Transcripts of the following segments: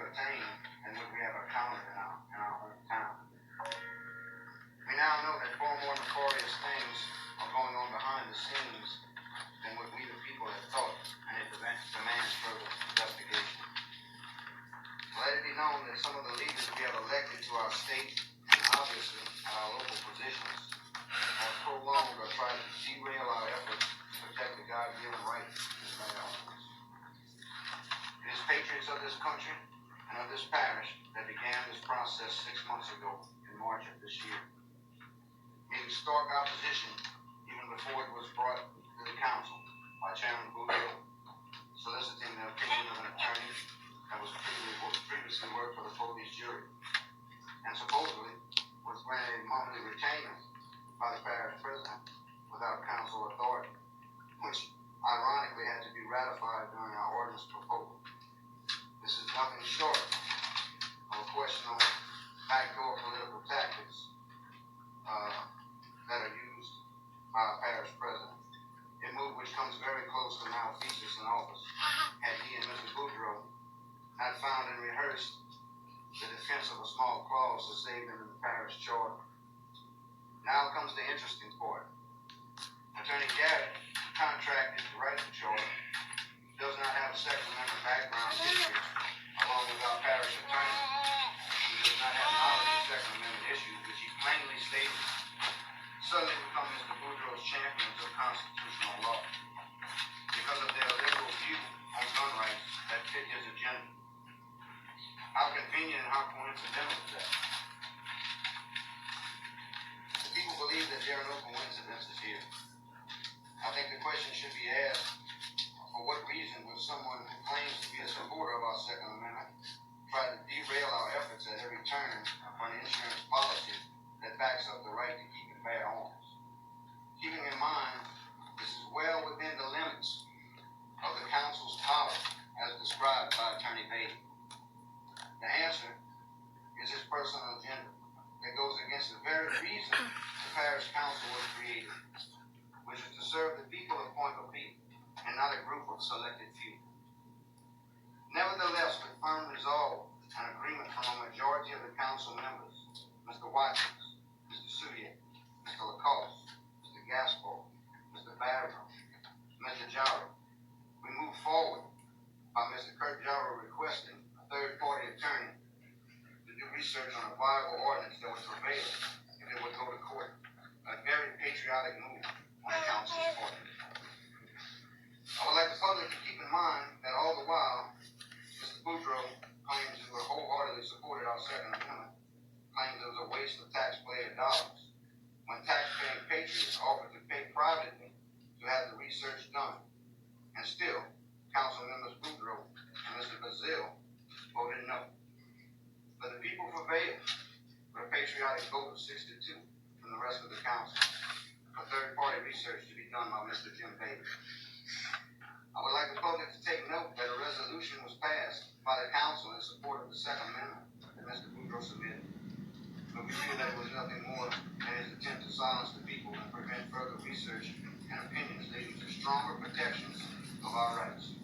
attained than what we have encountered in our hometown. We now know that far more nefarious things are going on behind the scenes than what we the people have thought, and it demands further investigation. Let it be known that some of the leaders we have elected to our state, and obviously at our local positions, have prolonged or tried to derail our efforts to protect the God-given rights of our owners. It is patriots of this country and of this parish that began this process 6 months ago in March of this year, meeting stark opposition even before it was brought to the council by Chairman Boudreaux, soliciting the opinion of an attorney that was previously worked for the police jury, and supposedly was granted a monthly retainer by the parish president without council authority, which ironically had to be ratified during our ordinance proposal. This is nothing short of a question on backdoor political tactics that are used by our parish president. A move which comes very close to malfeasance in office, had he and Mr. Boudreaux not found and rehearsed the defense of a small clause to save them in the parish charter. Now comes the interesting part. Attorney Garrett, contracted to write the charter, does not have a Second Amendment background history, along with our parish attorney. He does not have knowledge of Second Amendment issues, which he plainly stated suddenly become Mr. Boudreaux's champions of constitutional law because of their liberal view on gun rights that fit his agenda. How convenient and how coincidental is that? The people believe that there are no coincidences here. I think the question should be asked, for what reason would someone who claims to be a supporter of our Second Amendment try to derail our efforts at every turn on an insurance policy that backs up the right to keep and bear arms? Keeping in mind, this is well within the limits of the council's power as described by Attorney Beatty. The answer is his personal agenda that goes against the very reason the parish council was created, which is to serve the people of Pointe and not a group of selected few. Nevertheless, with firm resolve and agreement from a majority of the council members, Mr. Watkins, Mr. Soudier, Mr. Lacoste, Mr. Gaspar, Mr. Barrow, Mr. Jarrett, we move forward by Mr. Kurt Jarrett requesting a third-party attorney to do research on a viable ordinance that would prevail if it would go to court. A very patriotic move on the council's part. I would like the public to keep in mind that all the while, Mr. Boudreaux claims to have wholeheartedly supported our Second Amendment, claims it was a waste of taxpayer dollars, when taxpaying patriots offered to pay privately to have the research done. And still, Council Members Boudreaux and Mr. Bazille voted no. But the people prevailed with a patriotic vote of 6-2 from the rest of the council for third-party research to be done by Mr. Jim Bailey. I would like the public to take note that a resolution was passed by the council in support of the Second Amendment that Mr. Boudreaux submitted. But we feel that it was nothing more than his attempt to silence the people and prevent further research and opinions leading to stronger protections of our rights.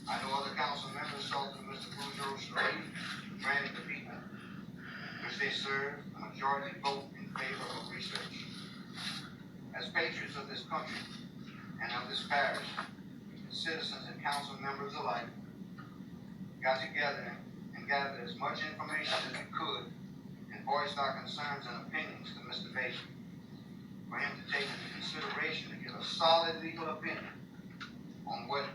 I know other council members saw through Mr. Boudreaux's charade, granting the people, which they serve, a majority vote in favor of research. As patriots of this country and of this parish, citizens and council members alike got together and gathered as much information as we could and voiced our concerns and opinions to Mr. Bailey for him to take into consideration to give a solid legal opinion on what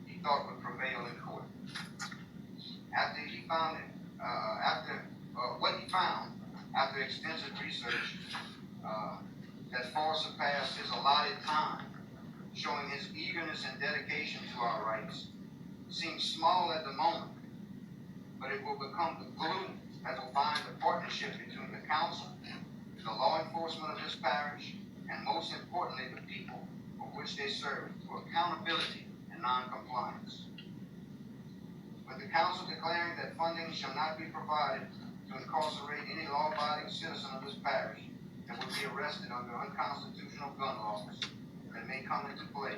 he thought would prevail in court. After he found it, what he found after extensive research that far surpassed his allotted time, showing his eagerness and dedication to our rights, seems small at the moment, but it will become the glue that will bind the partnership between the council, the law enforcement of this parish, and most importantly, the people for which they serve, through accountability and non-compliance. With the council declaring that funding shall not be provided to incarcerate any law-abiding citizen of this parish that would be arrested under unconstitutional gun laws that may come into play,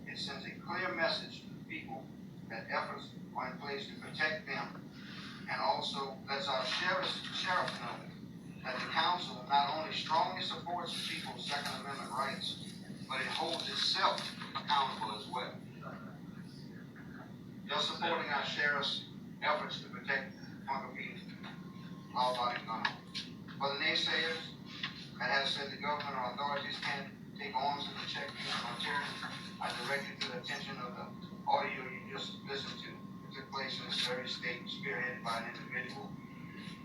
it sends a clear message to the people that efforts are in place to protect them and also lets our sheriff know that the council not only strongly supports the people's Second Amendment rights, but it holds itself accountable as well. You're supporting our sheriff's efforts to protect Coupee law-abiding gun owners. For the naysayers that have said the government or authorities can't take arms to protect people from tyranny, I direct you to the attention of the audio you just listened to. It took place in this very state, spearheaded by an individual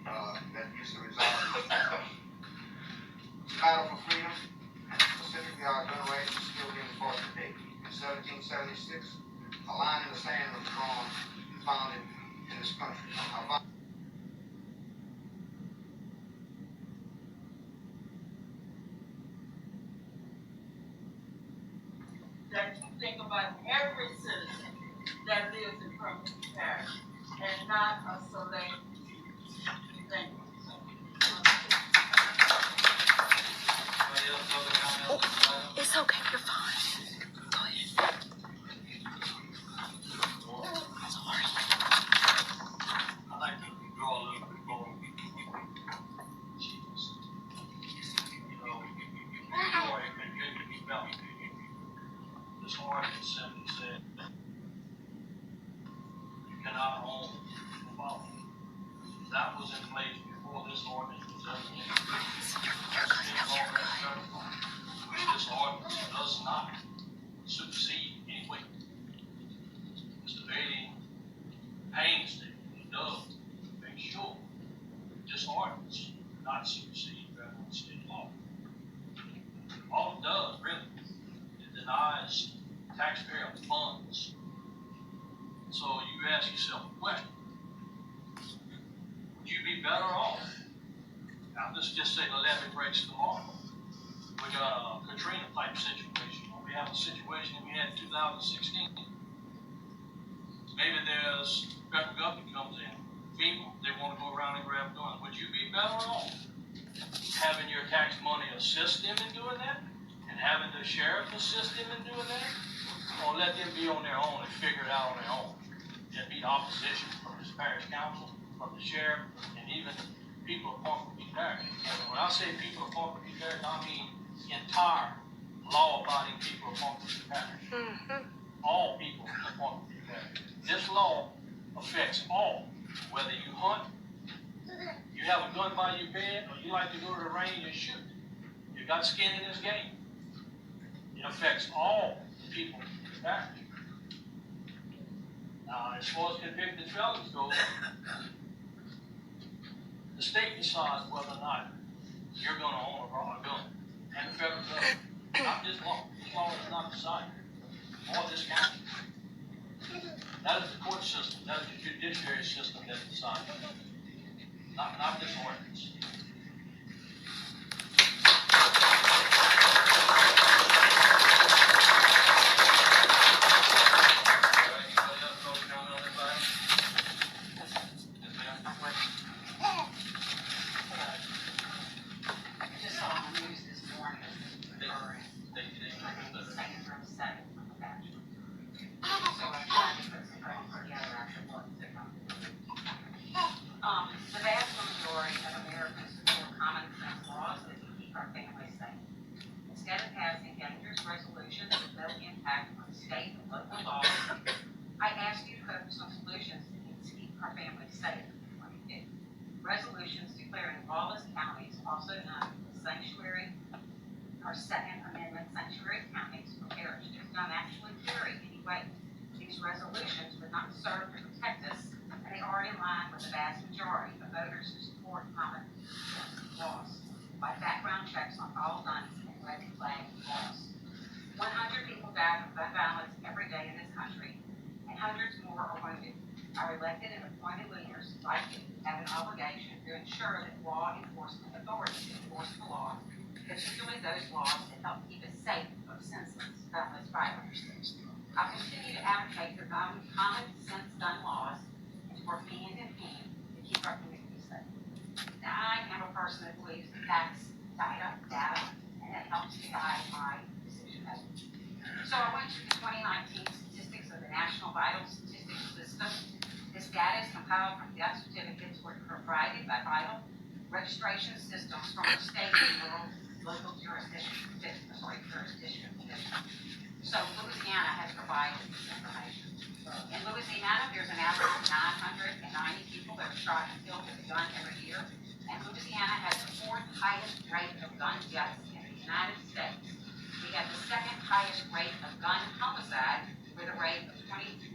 that used to reside in this country. The battle for freedom, and specifically our gun rights, is still being fought today. In 1776, a line in the sand was drawn and founded in this country. That you think about every citizen that lives in Parish and not a select thing. It's okay, you're fine. Go ahead. Sorry. I'd like to draw a little bit more. Before it continued to be felt, this ordinance simply said you cannot own the body. That was in place before this ordinance was ever in place. This ordinance does not supersede any way. Mr. Bailey painstakingly does make sure this ordinance does not supersede federal and state law. All it does, really, it denies taxpayer funds. So you ask yourself a question: would you be better off? Now, let's just say the levee breaks tomorrow. We got a Katrina type situation, or we have a situation that we had in 2016. Maybe there's federal government comes in, FEMA, they want to go around and grab guns. Would you be better off having your tax money assist them in doing that, and having the sheriff assist them in doing that, or let them be on their own and figure it out on their own? There'd be opposition from this parish council, from the sheriff, and even people of Pointe Parish. When I say people of Pointe Parish, I mean entire law-abiding people of Pointe Parish. All people of Pointe Parish. This law affects all, whether you hunt, you have a gun by your bed, or you like to go to the range and shoot. You got skin in this game. It affects all people in the parish. Now, as far as convicted felons go, the state decides whether or not you're going to own a gun, and the federal government, not this law. This law is not decided, or this county. That is the court system. That is the judiciary system that decides. Not this ordinance. The vast majority of Americans support common sense laws that keep our families safe. Instead of passing dangerous resolutions with no impact on state and local laws, I ask you to focus on solutions that can keep our families safe in 2050. Resolutions declaring lawless counties, also known as sanctuary or Second Amendment sanctuary counties or parishes, don't actually carry any weight. These resolutions would not serve to protect us, and they are in line with the vast majority of voters who support common laws, like background checks on all guns and red flag laws. 100 people die from gun violence every day in this country, and hundreds more are wounded. Our elected and appointed leaders, like you, have an obligation to ensure that law enforcement authorities enforce the law, particularly those laws that help keep us safe from senseless gunless violence. I continue to advocate for common sense gun laws and to work hand in hand to keep our communities safe. Now, I am a person that believes that facts, data, and it helps guide my decision making. So I went to the 2019 statistics of the National Vital Statistics System. This data is compiled from death certificates provided by vital registration systems from the state and local jurisdiction. So Louisiana has provided this information. In Louisiana, there's an average of 990 people that are shot and killed with a gun every year. And Louisiana has the fourth highest rate of gun deaths in the United States. We have the second highest rate of gun homicide with a rate of 21.4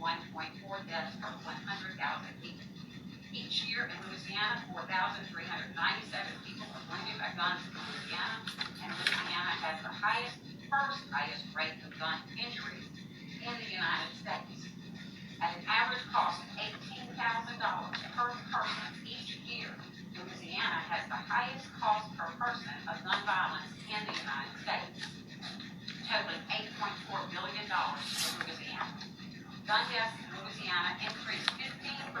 deaths per 100,000 people. Each year in Louisiana, 4,397 people are wounded by guns in Louisiana, and Louisiana has the first highest rate of gun injuries in the United States. At an average cost of $18,000 per person each year, Louisiana has the highest cost per person of gun violence in the United States, totaling $8.4 billion for Louisiana. Gun deaths in Louisiana increased 15%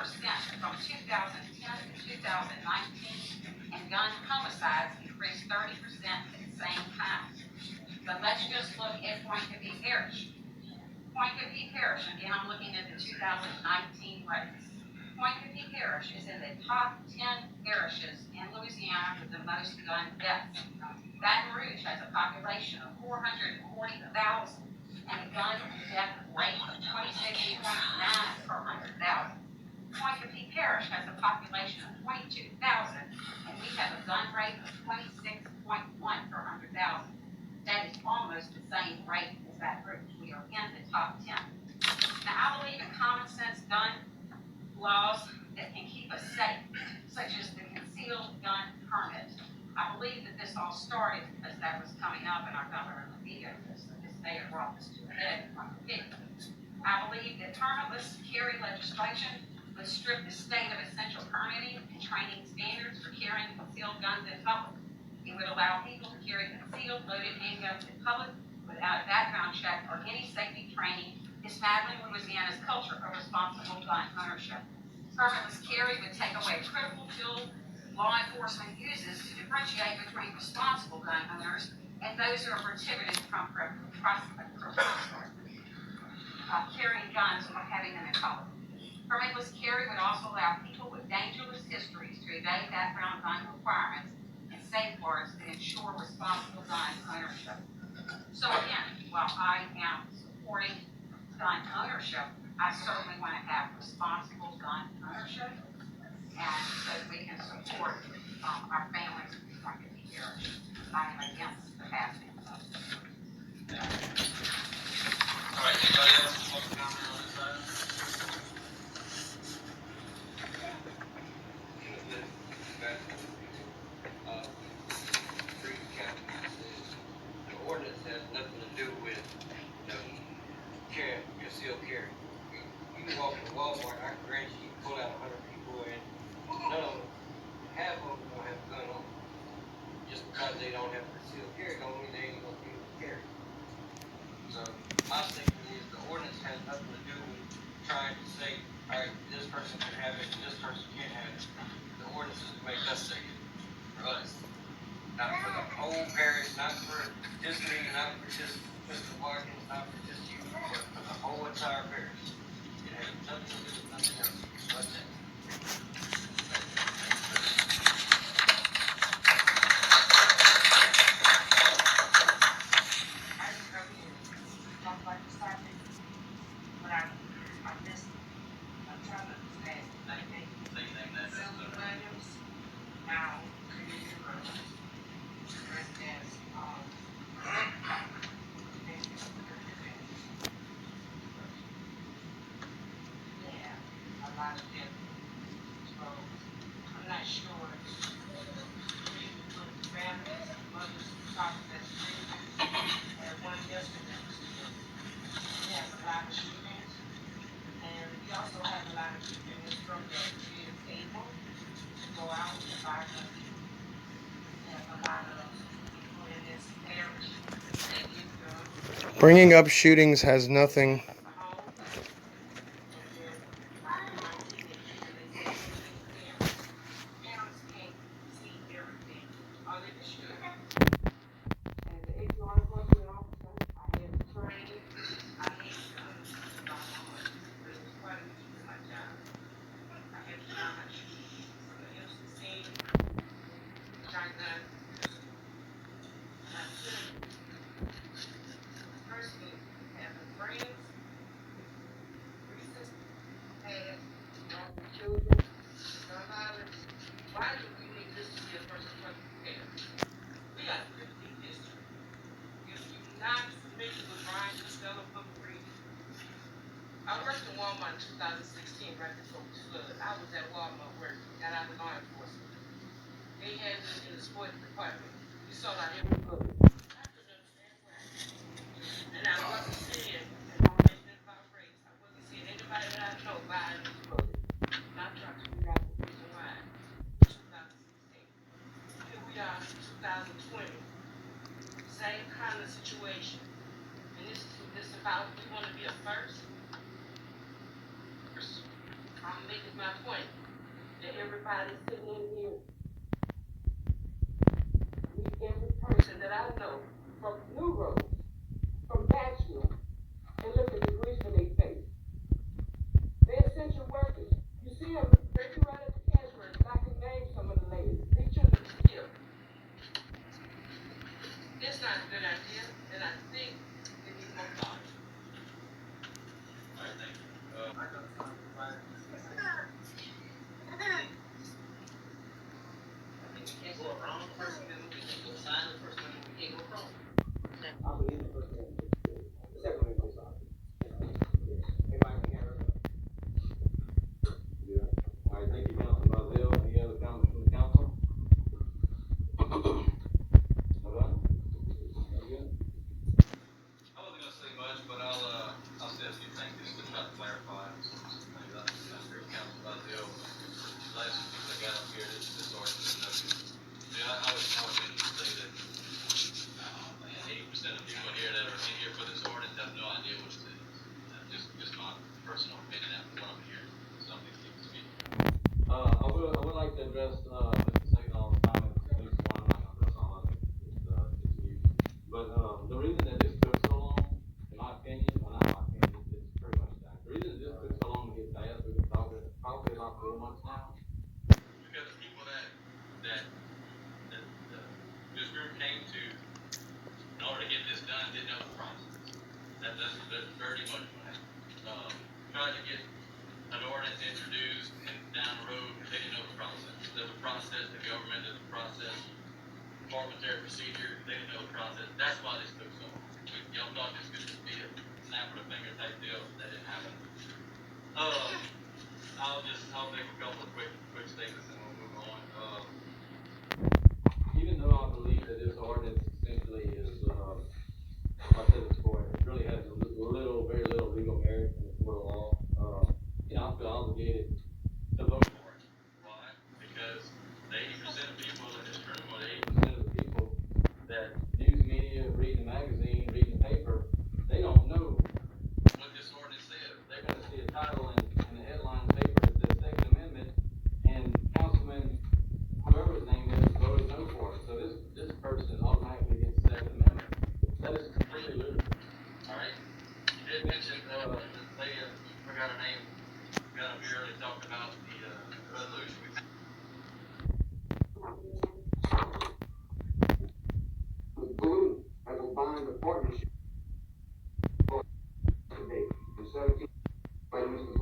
from 2010 to 2019, and gun homicides increased 30% at the same time. But let's just look at Pointe Parish. Pointe Parish, again, I'm looking at the 2019 rates. Pointe Parish is in the top 10 parishes in Louisiana with the most gun deaths. Baton Rouge has a population of 440,000 and a gun death rate of 26.9 per 100,000. Pointe Parish has a population of 22,000 and we have a gun rate of 26.1 per 100,000. That is almost the same rate as that group. We are in the top 10. Now, I believe in common sense gun laws that can keep us safe, such as the concealed gun permit. I believe that this all started because that was coming up in our government veto list. This mayor brought this to a head in my opinion. I believe that permitless carry legislation would strip the state of essential permitting and training standards for carrying concealed guns in public. It would allow people to carry concealed loaded handguns in public without a background check or any safety training, dismantling Louisiana's culture of responsible gun ownership. Permitless carry would take away critical tool law enforcement uses to differentiate between responsible gun owners and those who are prohibited from carrying guns or having them in public. Permitless carry would also allow people with dangerous histories to evade background gun requirements and safeguards that ensure responsible gun ownership. So again, while I am supporting gun ownership, I certainly want to have responsible gun ownership, and so that we can support our families in Pointe Parish. I am against the passing of this. All right, anybody else want to comment on this item? The ordinance has nothing to do with, carrying, concealed carry. You can walk in Walmart, I grant you, pull out 100 people and none of them, half of them don't have a gun on them. Just because they don't have concealed carry don't mean they ain't gonna be able to carry. So my statement is the ordinance has nothing to do with trying to say, all right, this person can have it, this person can't have it. The ordinance is to make us safe, for us. Not for the whole parish, not for this me, not for just Mr. Watkins, not for just you, but for the whole entire parish. It has nothing to do with nothing else. That's it. I just go in and talk about this topic, but I missed it. I'm trying to understand. Sylvia Williams, now Community Road, residents, yeah, a lot of them. So I'm not sure. Families, mothers, talking at the and one yesterday. We have a lot of shootings, and we also have a lot of shootings from the kids able to go out and buy guns. We have a lot of people in this parish that get guns. Bringing up shootings has nothing. Walmart in 2016, right before the flood. I was at Walmart working, got out of law enforcement. They had me in the sports department. We sold out every book. I couldn't understand why. And I wasn't seeing, and I'm mentioning about race, I wasn't seeing anybody that I know buying these books. And I tried to figure out the reason why. 2016. Here we are in 2020. Same kind of situation. And this is about, we want to be a first. I'm making my point that everybody's sitting in here. Every person that I know from New Road, from Batchville, and look at the grief in their face. They're essential workers. You see them, they be right at the cash register. I can name some of the ladies. They children are still. It's not a good idea, and I think it needs more thought. All right, thank you. We can't go wrong, the first thing we can go sign, the first thing we can't go wrong. I believe the first thing. The second one goes on. Everybody can hear it. Yeah. All right, thank you, Councilman Bazell. Any other comments from the council? Nobody? Again? I wasn't gonna say much, but I'll say a few things just to try to clarify some things. I agree with Councilman Bazell. Last people that got up here, this ordinance, yeah, I would venture to say that, 80% of people here that are in here for this ordinance have no idea what it is. Just my personal opinion after what I'm hearing, some of these people speak. I would like to address, Mr. Sagal's comments, at least one, I'm not gonna address all of it, it's you. But, the reason that this took so long, in my opinion, well, not my opinion, it's pretty much that. The reason this took so long to get passed, we've been talking probably about 4 months now. Because the people that this group came to, in order to get this done, didn't know the process. That's very much what happened. Trying to get an ordinance introduced and down the road, they didn't know the process. There's a process, the government, there's a process, parliamentary procedure, they didn't know the process. That's why this took so long. Y'all thought this could just be a snap of the finger type deal, that didn't happen. I'll make a couple of quick statements and we'll move on. Even though I believe that this ordinance essentially is, like I said before, it really has very little legal merit in the court of law. I feel obligated to vote for it. Why? Because the 80% of people in this room, or the 80% of the people that use media, read the magazine, read the paper, they don't know 80% what this ordinance says. they're going to see a title in the headline paper that says Second Amendment, and Councilman, whoever his name is, voted no for it. So this person automatically gets the Second Amendment. That is completely ludicrous. All right. You did mention this lady, I forgot her name, got up here early, talked about the resolution. The balloon that will bind the partnership today, in 17, by Mr.